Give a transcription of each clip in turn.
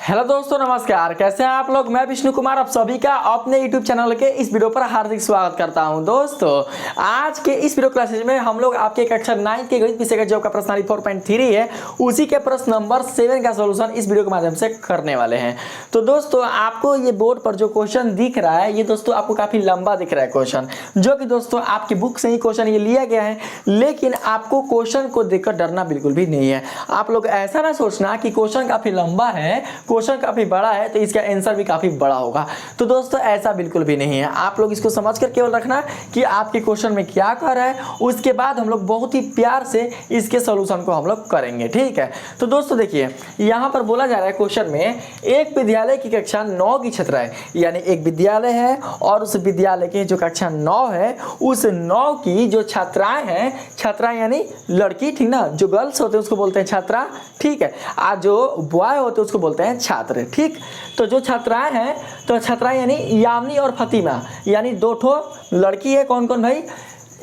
Hello दोस्तों, नमस्कार। कैसे हैं आप लोग। मैं विष्णु कुमार आप सभी का अपने YouTube चैनल के इस वीडियो पर हार्दिक स्वागत करता हूं। दोस्तों, आज के इस वीडियो क्लासेज में हम लोग आपके कक्षा 9 के गणित विषय का जो का प्रश्नावली 4.3 है उसी के प्रश्न नंबर 7 का सॉल्यूशन इस वीडियो के माध्यम से करने वाले हैं। तो दोस्तों, आपको ये बोर्ड पर जो क्वेश्चन दिख रहा है ये दोस्तों आपको काफी लंबा दिख रहा है क्वेश्चन, जो कि दोस्तों आपकी बुक से ही क्वेश्चन ये लिया गया है। लेकिन आपको क्वेश्चन को देखकर डरना बिल्कुल भी नहीं है। आप लोग ऐसा ना सोचना कि क्वेश्चन काफी लंबा है, क्वेश्चन काफी बड़ा है तो इसका आंसर भी काफी बड़ा होगा। तो दोस्तों ऐसा बिल्कुल भी नहीं है। आप लोग इसको समझकर केवल रखना कि आपके क्वेश्चन में क्या कर रहा है, उसके बाद हम लोग बहुत ही प्यार से इसके सॉल्यूशन को हम लोग करेंगे। ठीक है। तो दोस्तों देखिए, यहाँ पर बोला जा रहा है क्वेश्चन में, एक विद्यालय की कक्षा 9 की छात्रा है, यानी एक विद्यालय है और उस विद्यालय की जो कक्षा 9 है उस 9 की जो छात्राएं हैं, छात्राएं यानी लड़की, ठीक ना, जो गर्ल्स होते हैं उसको बोलते हैं छात्रा। ठीक है। आज जो बॉय होते हैं उसको बोलते हैं छात्र। ठीक। तो जो छात्राएं हैं, तो छात्राएं यानी यामिनी और फतिमा, यानी दो ठो लड़की है। कौन कौन भाई?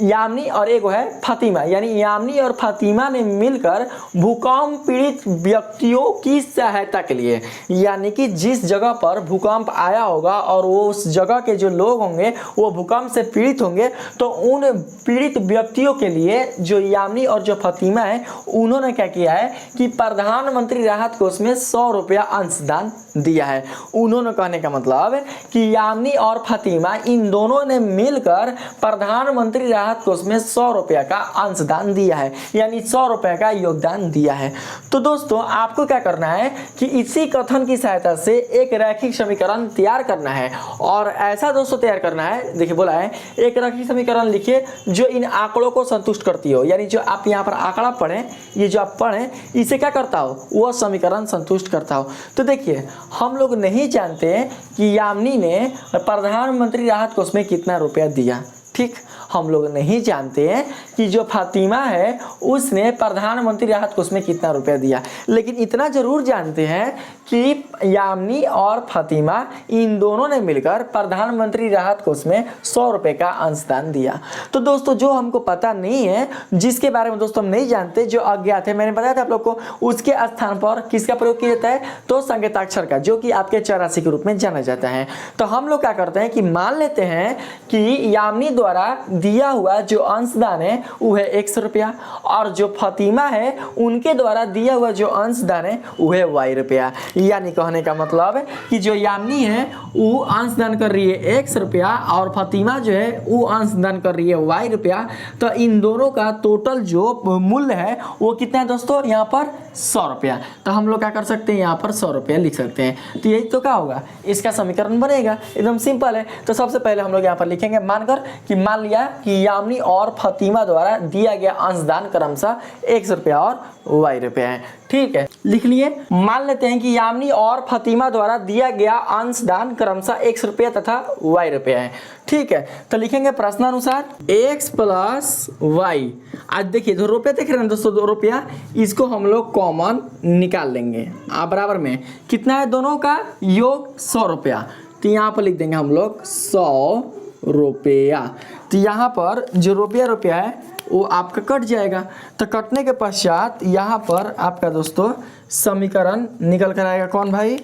यामिनी और एक है फातिमा, यानी यामिनी और फातिमा ने मिलकर भूकंप पीड़ित व्यक्तियों की सहायता के लिए, यानी कि जिस जगह पर भूकंप आया होगा और वो उस जगह के जो लोग होंगे वो भूकंप से पीड़ित होंगे, तो उन पीड़ित व्यक्तियों के लिए जो यामिनी और जो फातिमा है उन्होंने क्या किया है कि प्रधानमंत्री राहत कोष में 100 रुपया अंशदान दिया है। उन्होंने कहने का मतलब कि यामिनी और फातिमा इन दोनों ने मिलकर प्रधानमंत्री राहत कोष में 100 रुपया का अंशदान दिया है, यानी 100 रुपया का योगदान दिया है। तो दोस्तों आपको क्या करना है कि इसी कथन की सहायता से एक रैखिक समीकरण तैयार करना है। और ऐसा दोस्तों तैयार करना है, देखिए बोला है एक रैखिक समीकरण लिखिए जो इन आंकड़ों को संतुष्ट करती हो, यानी जो आप यहाँ पर आंकड़ा पढ़ें, ये जो आप पढ़ें इसे क्या करता हो, वह समीकरण संतुष्ट करता हो। तो देखिए, हम लोग नहीं जानते कि यामिनी ने प्रधानमंत्री राहत कोष में कितना रुपया दिया। ठीक। हम लोग नहीं जानते हैं कि जो फातिमा है उसने प्रधानमंत्री राहत कोष में कितना रुपया दिया, लेकिन इतना जरूर जानते हैं कि यामिनी और फातिमा इन दोनों ने मिलकर प्रधानमंत्री राहत कोष में 100 रुपये का अंशदान दिया। तो दोस्तों जो हमको पता नहीं है, जिसके बारे में दोस्तों हम नहीं जानते, जो अज्ञात है, मैंने बताया था आप लोग को, उसके स्थान पर किसका प्रयोग किया जाता है, तो संकेताक्षर का, जो कि आपके चौरासी के रूप में जाना जाता है। तो हम लोग क्या करते हैं कि मान लेते हैं कि यामिनी द्वारा दिया हुआ जो अंशदान है वो है 100 रुपया, और जो फातिमा है उनके द्वारा दिया हुआ जो अंशदान है वो है Y रुपया। यानी कहने का मतलब है कि जो यामिनी है वो अंशदान कर रही है 100 रुपया और फातिमा जो है वो अंशदान कर रही है Y रुपया। तो इन दोनों का टोटल जो मूल्य है वो कितना है दोस्तों, यहाँ पर 100 रुपया। तो हम लोग क्या कर सकते हैं, यहाँ पर 100 रुपया लिख सकते हैं। तो यही तो क्या होगा, इसका समीकरण बनेगा। एकदम सिंपल है। तो सबसे पहले हम लोग यहाँ पर लिखेंगे, मानकर कि मान लिया कि यामिनी और फातिमा द्वारा दिया गया अंशदान क्रमशः 100 रुपया और Y रुपया है। ठीक है, लिख लिए। मान लेते हैं कि यामिनी और फातिमा द्वारा दिया गया अंशदान क्रमशः 100 रुपया तथा Y रुपया है। ठीक है। तो लिखेंगे प्रश्नानुसार x प्लस y। आज देखिए जो रुपया देख रहे हैं दोस्तों, 2 रुपया, इसको हम लोग कॉमन निकाल लेंगे। बराबर में कितना है, दोनों का योग 100 रुपया। तो यहाँ पर लिख देंगे हम लोग 100 रुपया। तो यहाँ पर जो रुपया है वो आपका कट जाएगा। तो कटने के पश्चात यहाँ पर आपका दोस्तों समीकरण निकल कर आएगा। कौन भाई,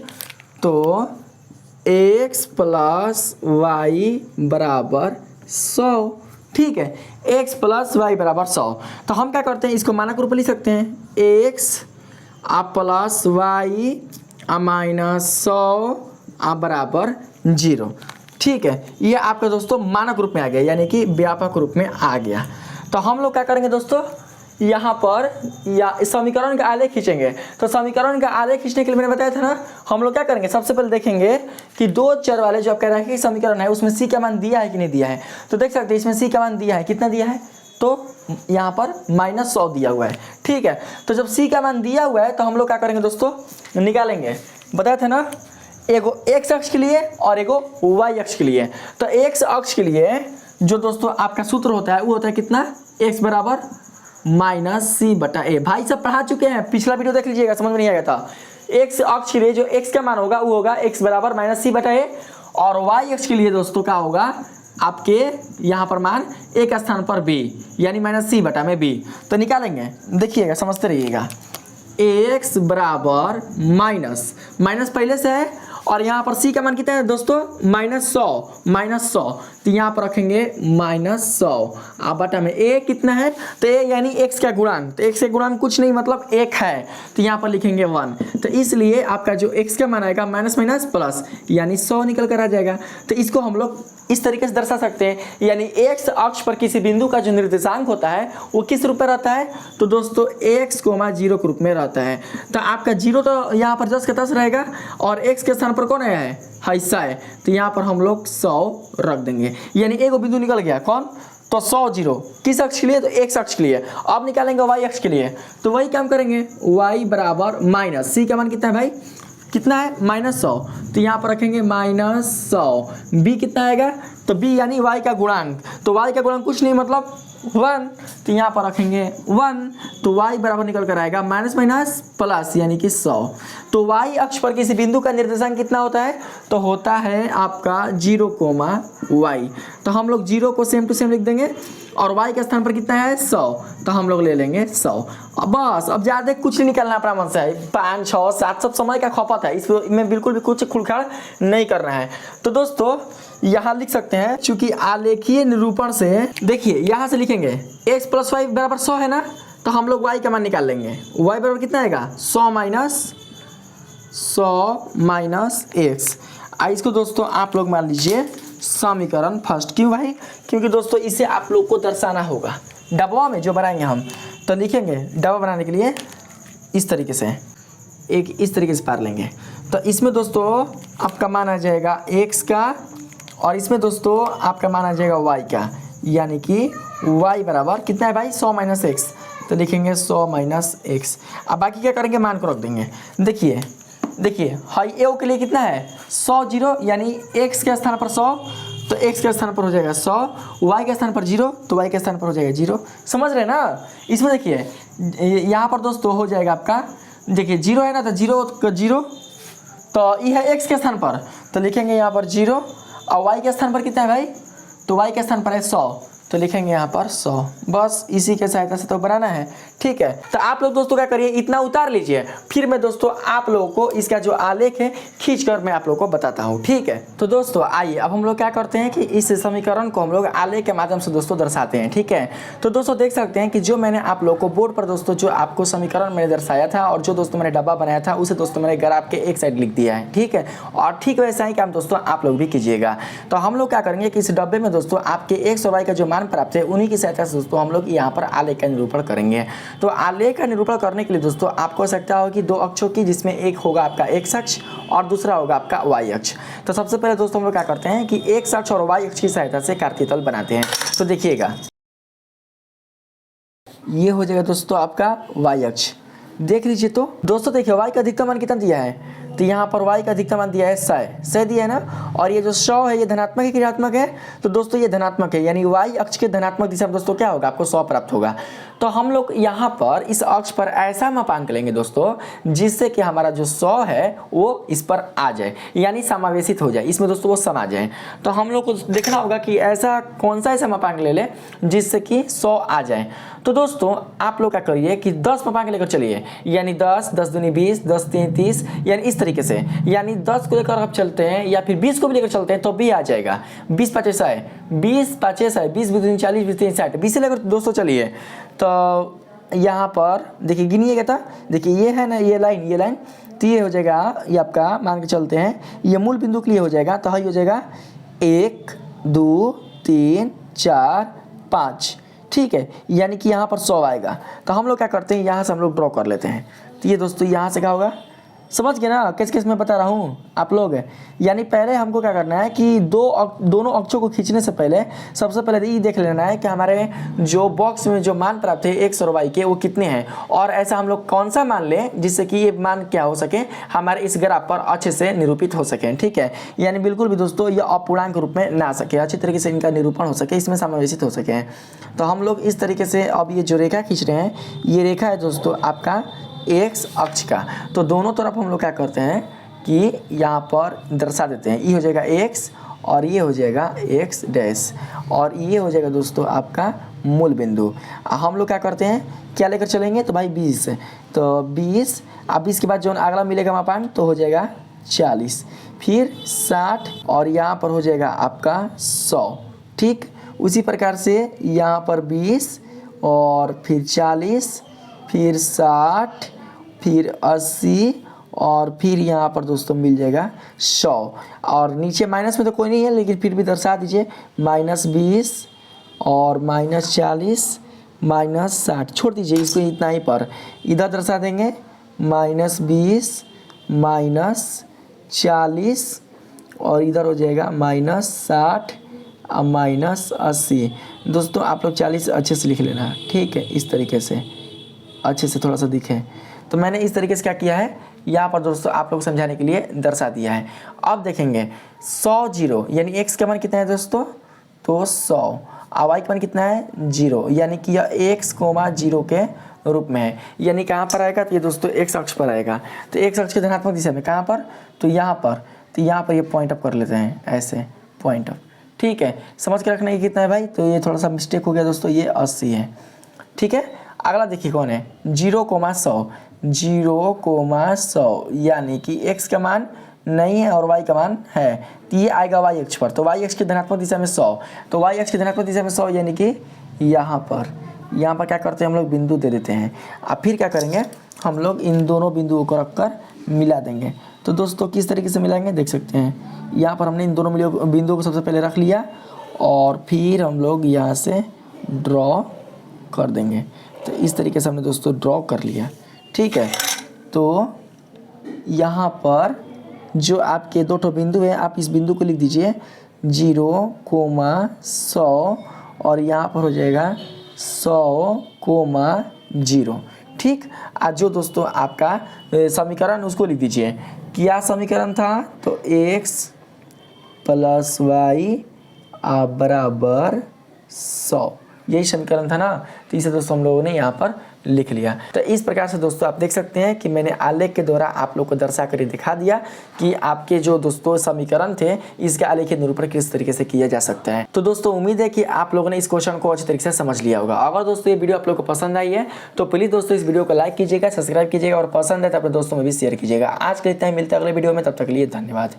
तो x प्लस y बराबर 100। ठीक है, x प्लस y बराबर 100। तो हम क्या करते हैं, इसको मानक रूप में लिख सकते हैं, x प्लस y माइनस 100 बराबर 0। ठीक है, ये आपका दोस्तों मानक रूप में आ गया, यानी कि व्यापक रूप में आ गया। तो हम लोग क्या करेंगे दोस्तों, यहाँ पर या समीकरण का आलेख खींचेंगे। तो समीकरण का आलेख खींचने के लिए मैंने बताया था ना, हम लोग क्या करेंगे, सबसे पहले देखेंगे कि दो चर वाले जो आपका रैखिक समीकरण है उसमें c का मान दिया है कि नहीं दिया है। तो देख सकते हैं इसमें c का मान दिया है, कितना दिया है, तो यहाँ पर -100 दिया हुआ है। ठीक है। तो जब c का मान दिया हुआ है तो हम लोग क्या करेंगे दोस्तों, निकालेंगे। बताया था ना, एगो x अक्ष के लिए और एगो y अक्ष के लिए। तो x अक्ष के लिए जो दोस्तों आपका सूत्र होता है वो होता है कितना, x बराबर -c/a। भाई सब पढ़ा चुके हैं, पिछला वीडियो देख लीजिएगा, समझ में नहीं आया था। x अक्ष के लिए जो x का मान होगा वो होगा x बराबर -c/a, और y अक्ष के लिए दोस्तों क्या होगा, आपके यहाँ पर मान एक स्थान पर b, यानी -c/b। तो निकालेंगे, देखिएगा, समझते रहिएगा। x बराबर माइनस माइनस पहले से है और यहाँ पर c का मान कितना है दोस्तों -100 तो यहाँ पर रखेंगे -100 अब बटा में a कितना है तो a यानी x का गुणांक तो x का गुणांक कुछ नहीं मतलब 1 है तो यहाँ पर लिखेंगे 1 तो इसलिए आपका जो x का मान आएगा माइनस माइनस प्लस यानी 100 निकल कर आ जाएगा। तो इसको हम लोग इस तरीके से दर्शा सकते हैं यानी x अक्ष पर किसी बिंदु का जो निर्देशांक होता है वो किस रूप में रहता है तो दोस्तों x, 0 के रूप में रहता है। तो आपका 0 तो यहाँ पर 10 का 10 रहेगा और x के स्थान पर कौन आया है हिस्सा है तो यहाँ पर हम लोग 100 रख देंगे यानी एक बिंदु निकल गया कौन तो 100 0 किस अक्ष के लिए तो x अक्ष के लिए। अब निकालेंगे y अक्ष के लिए तो वही काम करेंगे y बराबर माइनस c का मान कितना है भाई कितना है -100 तो यहाँ पर रखेंगे -100 b कितना आएगा तो b यानी y का गुणांक तो y का गुणांक कुछ नहीं मतलब 1 तो यहाँ पर रखेंगे 1 तो y बराबर निकल कर आएगा माइनस माइनस प्लस यानी कि 100 तो y अक्ष पर किसी बिंदु का निर्देशांक कितना होता है तो होता है आपका 0, y तो हम लोग 0 को सेम टू सेम लिख देंगे और y के स्थान पर कितना है 100 तो हम लोग ले लेंगे 100। अब बस अब ज़्यादा कुछ नहीं निकलना अपना मन से है 5, 6, 7 सब समय का खपत है इसमें बिल्कुल भी कुछ खुलखाड़ नहीं करना है। तो दोस्तों यहाँ लिख सकते हैं चूंकि आलेखीय निरूपण से देखिए यहाँ से लिखेंगे x + y बराबर 100 है ना तो हम लोग y का मान निकाल लेंगे y बराबर कितना आएगा 100 माइनस x। इसको दोस्तों आप लोग मान लीजिए समीकरण फर्स्ट क्यों भाई क्योंकि दोस्तों इसे आप लोग को दर्शाना होगा डब्बा में जो बनाएंगे हम तो लिखेंगे डब्बा बनाने के लिए इस तरीके से एक इस तरीके से पार लेंगे तो इसमें दोस्तों आपका मान आ जाएगा x का और इसमें दोस्तों आपका मान आ जाएगा y का यानी कि y बराबर कितना है भाई 100 माइनस x तो लिखेंगे 100 माइनस x। अब बाकी क्या करेंगे मान को रख देंगे। देखिए हाई ए के लिए कितना है 100 0 यानी x के स्थान पर 100 तो x के स्थान पर हो जाएगा 100 y के स्थान पर 0 तो y के स्थान पर हो जाएगा 0 समझ रहे ना। इसमें देखिए यहाँ पर दोस्तों हो जाएगा आपका देखिए 0 है ना तो 0 तो ये है x के स्थान पर तो लिखेंगे यहाँ पर 0 और y के स्थान पर कितना है भाई तो y के स्थान पर है 100 तो लिखेंगे यहाँ पर 100 बस इसी के सहायता से तो बनाना है ठीक है। तो आप लोग दोस्तों क्या करिए इतना उतार लीजिए फिर मैं दोस्तों आप लोगों को इसका जो आलेख है खींचकर मैं आप लोगों को बताता हूँ ठीक है। तो दोस्तों आइए अब हम लोग क्या करते हैं कि इस समीकरण को हम लोग आलेख के माध्यम से दोस्तों दर्शाते हैं ठीक है। तो दोस्तों देख सकते हैं कि जो मैंने आप लोग को बोर्ड पर दोस्तों जो आपको समीकरण मैंने दर्शाया था और जो दोस्तों मैंने डब्बा बनाया था उसे दोस्तों मैंने ग्राफ के एक साइड लिख दिया है ठीक है। और ठीक वैसा ही काम दोस्तों आप लोग भी कीजिएगा। तो हम लोग क्या करेंगे कि इस डब्बे में दोस्तों आपके x और y का जो मान प्राप्त है उन्हीं की सहायता से दोस्तों हम लोग यहाँ पर आलेख का निरूपण करेंगे। तो आलेख का निरूपण करने के लिए दोस्तों आपको आवश्यकता होगी दो अक्षों की जिसमें एक होगा आपका x अक्ष और दूसरा होगा आपका y अक्ष। तो सबसे पहले दोस्तों हम लोग क्या करते हैं कि x अक्ष और y अक्ष की सहायता से कार्यतल बनाते हैं। तो देखिएगा ये हो जाएगा दोस्तों आपका y अक्ष देख लीजिए। तो दोस्तों देखिए y का अधिकतम मान कितना दिया है तो यहाँ पर y का अधिकतम मान दिया है 100 दिया है ना और ये जो 100 है ये धनात्मक है कि ऋणात्मक है तो दोस्तों ये धनात्मक है यानी y अक्ष के धनात्मक दिशा में दोस्तों क्या होगा आपको 100 प्राप्त होगा। तो हम लोग यहाँ पर इस अक्ष पर ऐसा मापांक लेंगे दोस्तों जिससे कि हमारा जो 100 है वो इस पर आ जाए यानी समावेशित हो जाए इसमें दोस्तों वो समा जाए। तो हम लोग को देखना होगा कि ऐसा कौन सा ऐसा मापांक ले ले जिससे कि 100 आ जाए। तो दोस्तों आप लोग क्या करिए कि 10 मापांक लेकर चलिए यानी 10 10 दूनी 20 10 3 30 यानी इस तरीके से यानी 10 को लेकर आप चलते हैं या फिर 20 को भी लेकर चलते हैं तो भी आ जाएगा 20 5 100 20 5 100 20 2 40 20 3 60 20 से लेकर दोस्तों चलिए। तो यहाँ पर देखिए गिनिएगा था देखिए ये है ना ये लाइन तो ये हो जाएगा ये आपका मान के चलते हैं ये मूल बिंदु के लिए हो जाएगा तो ये हो जाएगा 1 2 3 4 5 ठीक है यानी कि यहाँ पर 100 आएगा। तो हम लोग क्या करते हैं यहाँ से हम लोग ड्रॉ कर लेते हैं। तो ये दोस्तों यहाँ से क्या होगा समझ गए ना किस किस में बता रहा हूँ आप लोग। यानी पहले हमको क्या करना है कि दोनों अक्षों को खींचने से पहले सबसे पहले ये देख लेना है कि हमारे जो बॉक्स में जो मान प्राप्त है x और y के वो कितने हैं और ऐसा हम लोग कौन सा मान लें जिससे कि ये मान क्या हो सके हमारे इस ग्राफ पर अच्छे से निरूपित हो सके ठीक है। यानी बिल्कुल भी दोस्तों ये अपूर्णांक रूप में ना सके अच्छी तरीके से इनका निरूपण हो सके इसमें समावेशित हो सके। तो हम लोग इस तरीके से अब ये जो रेखा खींच रहे हैं ये रेखा है दोस्तों आपका x अक्ष का। तो दोनों तरफ हम लोग क्या करते हैं कि यहाँ पर दर्शा देते हैं ये हो जाएगा x और ये हो जाएगा x डैश और ये हो जाएगा दोस्तों आपका मूल बिंदु। हम लोग क्या करते हैं, क्या लेकर चलेंगे, तो भाई 20, तो 20, अब 20 के बाद जो अगला मिलेगा मापांक तो हो जाएगा 40, फिर 60 और यहाँ पर हो जाएगा आपका 100। ठीक, उसी प्रकार से यहाँ पर 20 और फिर 40, फिर 60, फिर 80 और फिर यहाँ पर दोस्तों मिल जाएगा 100। और नीचे माइनस में तो कोई नहीं है, लेकिन फिर भी दर्शा दीजिए, -20 और -40 -60, छोड़ दीजिए इसको इतना ही पर। इधर दर्शा देंगे -20 -40 और इधर हो जाएगा -60 और -80। दोस्तों आप लोग 40 अच्छे से लिख लेना, ठीक है, इस तरीके से अच्छे से थोड़ा सा दिखे। तो मैंने इस तरीके से क्या किया है, यहाँ पर दोस्तों आप लोग समझाने के लिए दर्शा दिया है। अब देखेंगे 100 जीरो यानी x का मान कितना है दोस्तों, तो 100 और y का मान कितना है 0, यानी कि यह x, 0 के रूप में है। यानी कहाँ पर आएगा, तो ये दोस्तों x अक्ष पर आएगा। तो x अक्ष के धनात्मक दिशा में कहाँ पर, तो यहाँ पर। तो यहाँ पर ये पॉइंट अप कर लेते हैं, ऐसे पॉइंट अप, ठीक है। समझ के रखना ये कितना है भाई, तो ये थोड़ा सा मिस्टेक हो गया दोस्तों, ये 80 है, ठीक है। अगला देखिए कौन है, 0,100, 0,100 यानी कि x का मान नहीं है और y का मान है, तो ये आएगा y अक्ष पर। तो y अक्ष की धनात्मक दिशा में 100, तो y अक्ष की धनात्मक दिशा में 100 यानी कि यहाँ पर क्या करते हैं हम लोग, बिंदु दे देते हैं। अब फिर क्या करेंगे, हम लोग इन दोनों बिंदुओं को रखकर मिला देंगे। तो दोस्तों किस तरीके से मिलाएंगे देख सकते हैं, यहाँ पर हमने इन दोनों बिंदुओं को सबसे पहले रख लिया और फिर हम लोग यहाँ से ड्रॉ कर देंगे। तो इस तरीके से हमने दोस्तों ड्रॉ कर लिया, ठीक है। तो यहाँ पर जो आपके दो ठो बिंदु है, आप इस बिंदु को लिख दीजिए 0,100 और यहाँ पर हो जाएगा 100,0, ठीक। आज जो दोस्तों आपका समीकरण उसको लिख दीजिए, क्या समीकरण था, तो x + y = 100, यही समीकरण था ना। तो इसे दोस्तों हम लोगों ने यहाँ पर लिख लिया। तो इस प्रकार से दोस्तों आप देख सकते हैं कि मैंने आलेख के द्वारा आप लोग को दर्शा कर दिखा दिया कि आपके जो दोस्तों समीकरण थे इसके आलेखीय निरूपण किस तरीके से किया जा सकता है। तो दोस्तों उम्मीद है कि आप लोगों ने इस क्वेश्चन को अच्छी तरीके से समझ लिया होगा। अगर दोस्तों ये वीडियो आप लोग को पसंद आई है तो प्लीज़ दोस्तों इस वीडियो को लाइक कीजिएगा, सब्सक्राइब कीजिएगा और पसंद है तो अपने दोस्तों में भी शेयर कीजिएगा। आज के इतना ही, मिलते हैं अगले वीडियो में, तब तक के लिए धन्यवाद।